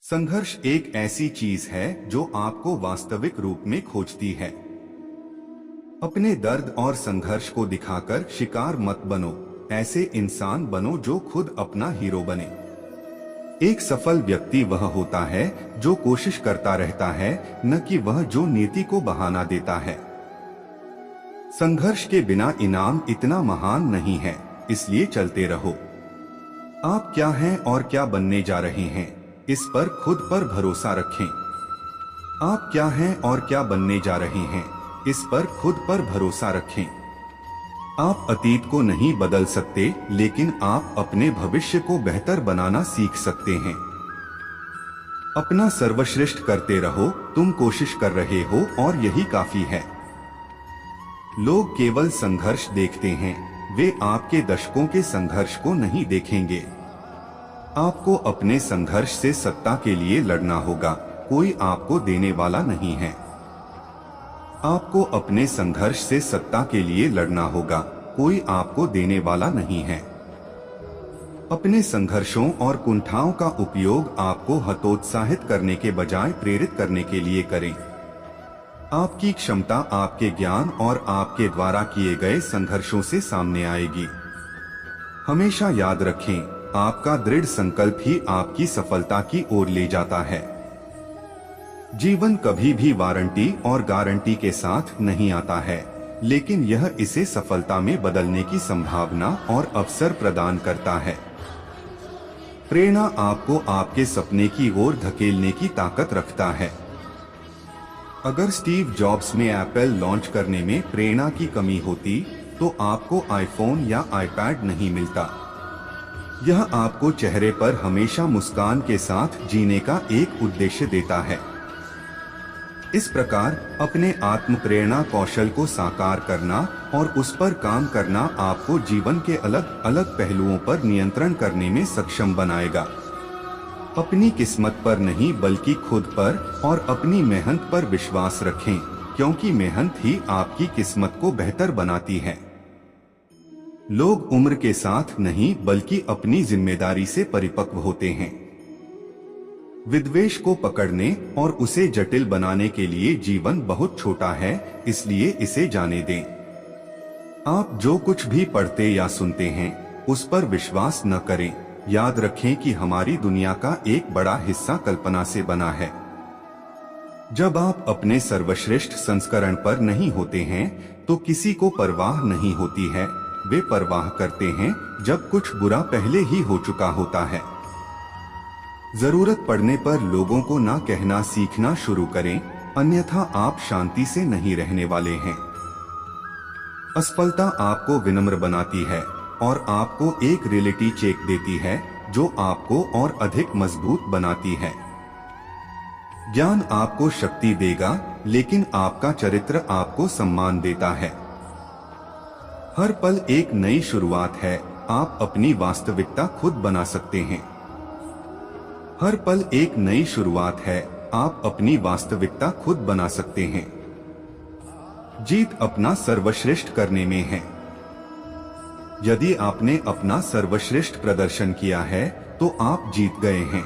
संघर्ष एक ऐसी चीज है जो आपको वास्तविक रूप में खोजती है। अपने दर्द और संघर्ष को दिखाकर शिकार मत बनो, ऐसे इंसान बनो जो खुद अपना हीरो बने। एक सफल व्यक्ति वह होता है जो कोशिश करता रहता है, न कि वह जो नीति को बहाना देता है। संघर्ष के बिना इनाम इतना महान नहीं है, इसलिए चलते रहो। आप क्या हैं और क्या बनने जा रहे हैं, इस पर खुद पर भरोसा रखें। आप क्या हैं और क्या बनने जा रहे हैं, इस पर खुद पर भरोसा रखें। आप अतीत को नहीं बदल सकते, लेकिन आप अपने भविष्य को बेहतर बनाना सीख सकते हैं। अपना सर्वश्रेष्ठ करते रहो, तुम कोशिश कर रहे हो और यही काफी है। लोग केवल संघर्ष देखते हैं, वे आपके दशकों के संघर्ष को नहीं देखेंगे। आपको अपने संघर्ष से सत्ता के लिए लड़ना होगा, कोई आपको देने वाला नहीं है। आपको अपने संघर्ष से सत्ता के लिए लड़ना होगा, कोई आपको देने वाला नहीं है। अपने संघर्षों और कुंठाओं का उपयोग आपको हतोत्साहित करने के बजाय प्रेरित करने के लिए करें। आपकी क्षमता आपके ज्ञान और आपके द्वारा किए गए संघर्षों से सामने आएगी। हमेशा याद रखें, आपका दृढ़ संकल्प ही आपकी सफलता की ओर ले जाता है। जीवन कभी भी वारंटी और गारंटी के साथ नहीं आता है, लेकिन यह इसे सफलता में बदलने की संभावना और अवसर प्रदान करता है। प्रेरणा आपको आपके सपने की ओर धकेलने की ताकत रखता है। अगर स्टीव जॉब्स में एप्पल लॉन्च करने में प्रेरणा की कमी होती, तो आपको आईफोन या आईपैड नहीं मिलता। यह आपको चेहरे पर हमेशा मुस्कान के साथ जीने का एक उद्देश्य देता है। इस प्रकार अपने आत्म प्रेरणा कौशल को साकार करना और उस पर काम करना आपको जीवन के अलग अलग पहलुओं पर नियंत्रण करने में सक्षम बनाएगा। अपनी किस्मत पर नहीं, बल्कि खुद पर और अपनी मेहनत पर विश्वास रखें, क्योंकि मेहनत ही आपकी किस्मत को बेहतर बनाती है। लोग उम्र के साथ नहीं, बल्कि अपनी जिम्मेदारी से परिपक्व होते हैं। विद्वेष को पकड़ने और उसे जटिल बनाने के लिए जीवन बहुत छोटा है, इसलिए इसे जाने दें। आप जो कुछ भी पढ़ते या सुनते हैं, उस पर विश्वास न करें। याद रखें कि हमारी दुनिया का एक बड़ा हिस्सा कल्पना से बना है। जब आप अपने सर्वश्रेष्ठ संस्करण पर नहीं होते हैं, तो किसी को परवाह नहीं होती है। वे परवाह करते हैं जब कुछ बुरा पहले ही हो चुका होता है। जरूरत पड़ने पर लोगों को ना कहना सीखना शुरू करें, अन्यथा आप शांति से नहीं रहने वाले हैं। असफलता आपको विनम्र बनाती है और आपको एक रियलिटी चेक देती है, जो आपको और अधिक मजबूत बनाती है। ज्ञान आपको शक्ति देगा, लेकिन आपका चरित्र आपको सम्मान देता है। हर पल एक नई शुरुआत है, आप अपनी वास्तविकता खुद बना सकते हैं। हर पल एक नई शुरुआत है, आप अपनी वास्तविकता खुद बना सकते हैं। जीत अपना सर्वश्रेष्ठ करने में है। यदि आपने अपना सर्वश्रेष्ठ प्रदर्शन किया है, तो आप जीत गए हैं।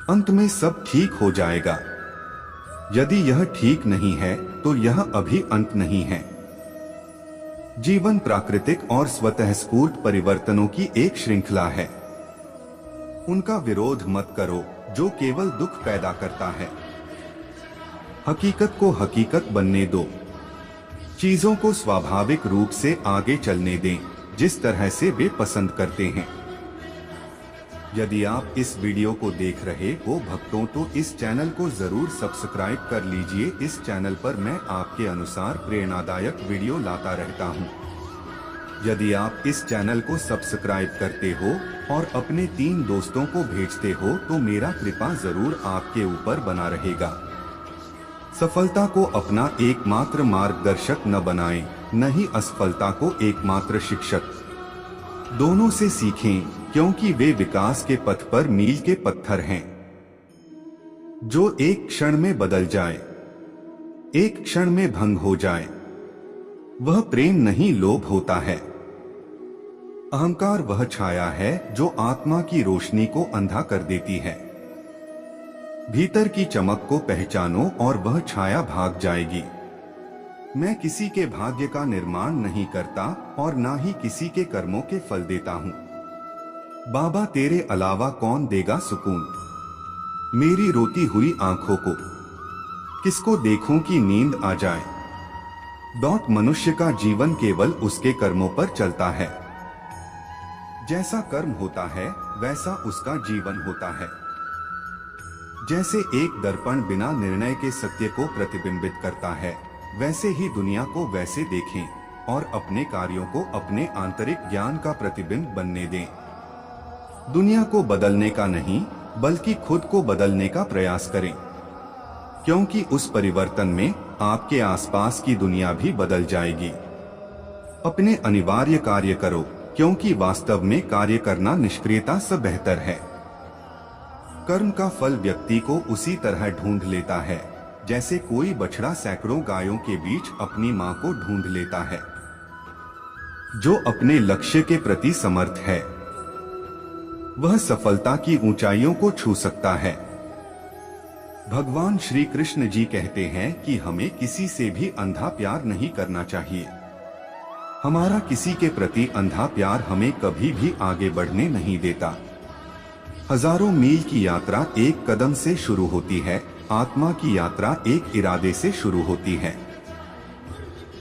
अंत में सब ठीक हो जाएगा। यदि यह ठीक नहीं है, तो यह अभी अंत नहीं है। जीवन प्राकृतिक और स्वतः स्फूर्त परिवर्तनों की एक श्रृंखला है। उनका विरोध मत करो, जो केवल दुख पैदा करता है। हकीकत को हकीकत बनने दो। चीजों को स्वाभाविक रूप से आगे चलने दें, जिस तरह से वे पसंद करते हैं। यदि आप इस वीडियो को देख रहे हो भक्तों, तो इस चैनल को जरूर सब्सक्राइब कर लीजिए। इस चैनल पर मैं आपके अनुसार प्रेरणादायक वीडियो लाता रहता हूं। यदि आप इस चैनल को सब्सक्राइब करते हो और अपने 3 दोस्तों को भेजते हो, तो मेरा कृपा जरूर आपके ऊपर बना रहेगा। सफलता को अपना एकमात्र मार्गदर्शक न बनाएं, न ही असफलता को एकमात्र शिक्षक। दोनों से सीखें, क्योंकि वे विकास के पथ पर मील के पत्थर हैं, जो एक क्षण में बदल जाए, एक क्षण में भंग हो जाए। वह प्रेम नहीं, लोभ होता है। अहंकार वह छाया है जो आत्मा की रोशनी को अंधा कर देती है। भीतर की चमक को पहचानो और वह छाया भाग जाएगी। मैं किसी के भाग्य का निर्माण नहीं करता और ना ही किसी के कर्मों के फल देता हूँ। बाबा, तेरे अलावा कौन देगा सुकून मेरी रोती हुई आंखों को? किसको देखूं कि नींद आ जाए? मनुष्य का जीवन केवल उसके कर्मों पर चलता है। जैसा कर्म होता है वैसा उसका जीवन होता है। जैसे एक दर्पण बिना निर्णय के सत्य को प्रतिबिंबित करता है, वैसे ही दुनिया को वैसे देखें और अपने कार्यों को अपने आंतरिक ज्ञान का प्रतिबिंब बनने दें। दुनिया को बदलने का नहीं, बल्कि खुद को बदलने का प्रयास करें, क्योंकि उस परिवर्तन में आपके आसपास की दुनिया भी बदल जाएगी। अपने अनिवार्य कार्य करो, क्योंकि वास्तव में कार्य करना निष्क्रियता से बेहतर है। कर्म का फल व्यक्ति को उसी तरह ढूंढ लेता है जैसे कोई बछड़ा सैकड़ों गायों के बीच अपनी मां को ढूंढ लेता है। जो अपने लक्ष्य के प्रति समर्थ है वह सफलता की ऊंचाइयों को छू सकता है। भगवान श्री कृष्ण जी कहते हैं कि हमें किसी से भी अंधा प्यार नहीं करना चाहिए। हमारा किसी के प्रति अंधा प्यार हमें कभी भी आगे बढ़ने नहीं देता। हजारों मील की यात्रा एक कदम से शुरू होती है, आत्मा की यात्रा एक इरादे से शुरू होती है।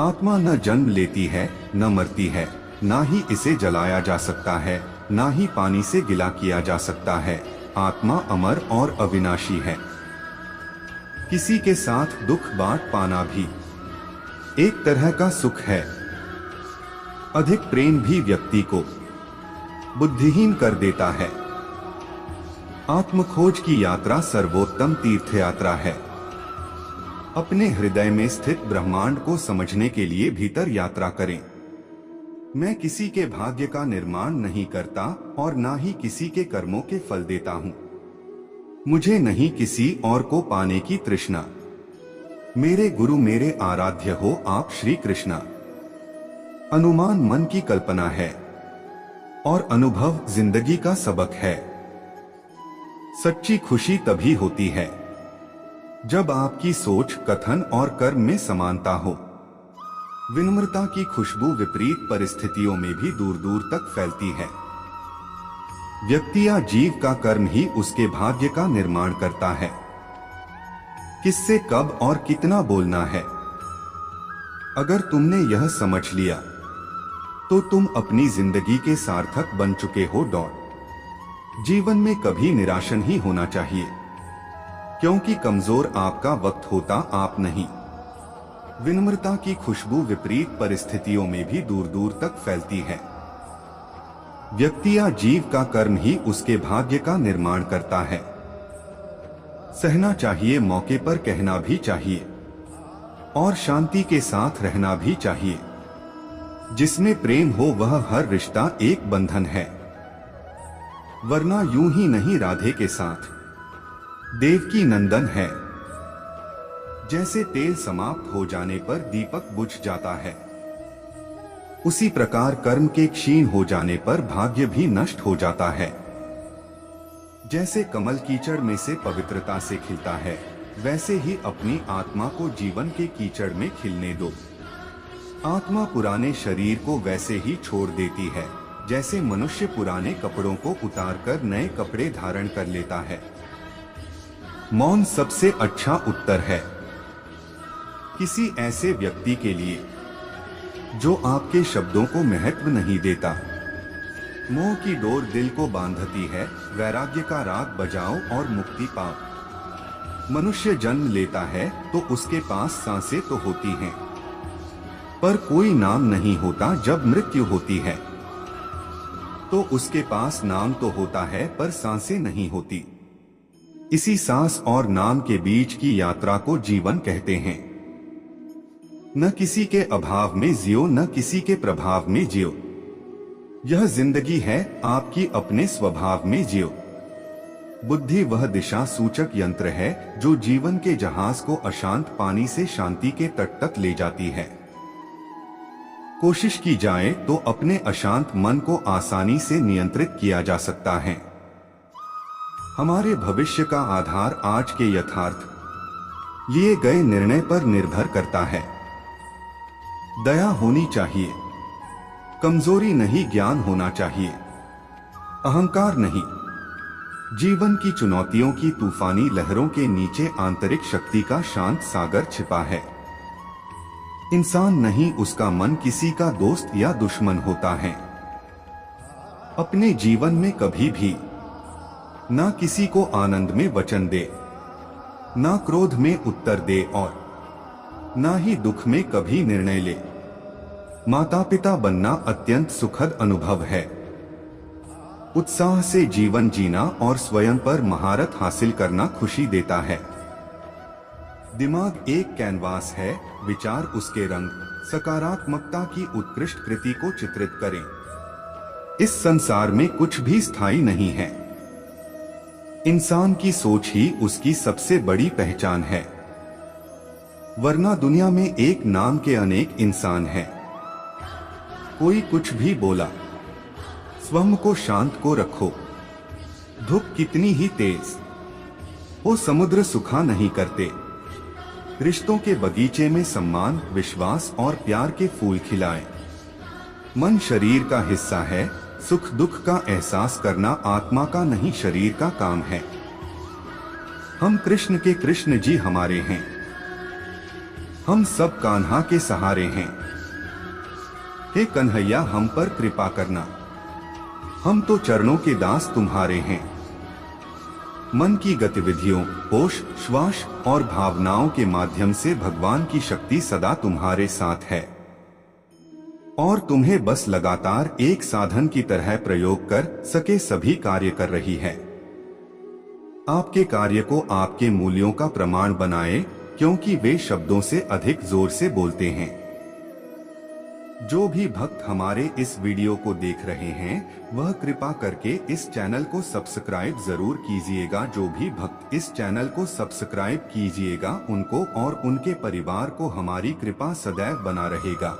आत्मा न जन्म लेती है, न मरती है, ना ही इसे जलाया जा सकता है, ना ही पानी से गिला किया जा सकता है। आत्मा अमर और अविनाशी है। किसी के साथ दुख बांट पाना भी एक तरह का सुख है। अधिक प्रेम भी व्यक्ति को बुद्धिहीन कर देता है। आत्मखोज की यात्रा सर्वोत्तम तीर्थ यात्रा है। अपने हृदय में स्थित ब्रह्मांड को समझने के लिए भीतर यात्रा करें। मैं किसी के भाग्य का निर्माण नहीं करता और ना ही किसी के कर्मों के फल देता हूँ। मुझे नहीं किसी और को पाने की तृष्णा। मेरे गुरु मेरे आराध्य हो आप श्री कृष्णा। अनुमान मन की कल्पना है और अनुभव जिंदगी का सबक है। सच्ची खुशी तभी होती है जब आपकी सोच, कथन और कर्म में समानता हो। विनम्रता की खुशबू विपरीत परिस्थितियों में भी दूर दूर तक फैलती है। व्यक्ति या जीव का कर्म ही उसके भाग्य का निर्माण करता है। किससे कब और कितना बोलना है, अगर तुमने यह समझ लिया तो तुम अपनी जिंदगी के सार्थक बन चुके हो। जीवन में कभी निराश नहीं होना चाहिए, क्योंकि कमजोर आपका वक्त होता, आप नहीं। विनम्रता की खुशबू विपरीत परिस्थितियों में भी दूर दूर तक फैलती है। व्यक्ति या जीव का कर्म ही उसके भाग्य का निर्माण करता है। सहना चाहिए, मौके पर कहना भी चाहिए और शांति के साथ रहना भी चाहिए। जिसमें प्रेम हो वह हर रिश्ता एक बंधन है, वरना यूं ही नहीं राधे के साथ देवकी नंदन है। जैसे तेल समाप्त हो जाने पर दीपक बुझ जाता है, उसी प्रकार कर्म के क्षीण हो जाने पर भाग्य भी नष्ट हो जाता है। जैसे कमल कीचड़ में से पवित्रता से खिलता है, वैसे ही अपनी आत्मा को जीवन के कीचड़ में खिलने दो। आत्मा पुराने शरीर को वैसे ही छोड़ देती है जैसे मनुष्य पुराने कपड़ों को उतारकर नए कपड़े धारण कर लेता है। मौन सबसे अच्छा उत्तर है किसी ऐसे व्यक्ति के लिए जो आपके शब्दों को महत्व नहीं देता। मोह की डोर दिल को बांधती है, वैराग्य का राग बजाओ और मुक्ति पाओ। मनुष्य जन्म लेता है तो उसके पास सांसें तो होती हैं, पर कोई नाम नहीं होता। जब मृत्यु होती है तो उसके पास नाम तो होता है, पर सांसें नहीं होती। इसी सांस और नाम के बीच की यात्रा को जीवन कहते हैं। न किसी के अभाव में जियो, न किसी के प्रभाव में जियो। यह जिंदगी है, आपकी अपने स्वभाव में जियो। बुद्धि वह दिशा सूचक यंत्र है जो जीवन के जहाज को अशांत पानी से शांति के तट तक ले जाती है। कोशिश की जाए तो अपने अशांत मन को आसानी से नियंत्रित किया जा सकता है। हमारे भविष्य का आधार आज के यथार्थ लिए गए निर्णय पर निर्भर करता है। दया होनी चाहिए, कमजोरी नहीं, ज्ञान होना चाहिए, अहंकार नहीं। जीवन की चुनौतियों की तूफानी लहरों के नीचे आंतरिक शक्ति का शांत सागर छिपा है। इंसान नहीं, उसका मन किसी का दोस्त या दुश्मन होता है। अपने जीवन में कभी भी ना किसी को आनंद में वचन दे, ना क्रोध में उत्तर दे और ना ही दुख में कभी निर्णय ले। माता पिता बनना अत्यंत सुखद अनुभव है। उत्साह से जीवन जीना और स्वयं पर महारत हासिल करना खुशी देता है। दिमाग एक कैनवास है, विचार उसके रंग, सकारात्मकता की उत्कृष्ट कृति को चित्रित करें। इस संसार में कुछ भी स्थायी नहीं है। इंसान की सोच ही उसकी सबसे बड़ी पहचान है, वरना दुनिया में एक नाम के अनेक इंसान हैं। कोई कुछ भी बोला, स्वयं को शांत को रखो। धूप कितनी ही तेज हो, समुद्र सुखा नहीं करते। रिश्तों के बगीचे में सम्मान, विश्वास और प्यार के फूल खिलाएं। मन शरीर का हिस्सा है, सुख दुख का एहसास करना आत्मा का नहीं शरीर का काम है। हम कृष्ण के कृष्ण जी हमारे हैं, हम सब कान्हा के सहारे हैं। हे कन्हैया हम पर कृपा करना, हम तो चरणों के दास तुम्हारे हैं। मन की गतिविधियों, होश, श्वास और भावनाओं के माध्यम से भगवान की शक्ति सदा तुम्हारे साथ है और तुम्हें बस लगातार एक साधन की तरह प्रयोग कर सके सभी कार्य कर रही है। आपके कार्य को आपके मूल्यों का प्रमाण बनाए, क्योंकि वे शब्दों से अधिक जोर से बोलते हैं। जो भी भक्त हमारे इस वीडियो को देख रहे हैं, वह कृपा करके इस चैनल को सब्सक्राइब जरूर कीजिएगा। जो भी भक्त इस चैनल को सब्सक्राइब कीजिएगा, उनको और उनके परिवार को हमारी कृपा सदैव बना रहेगा।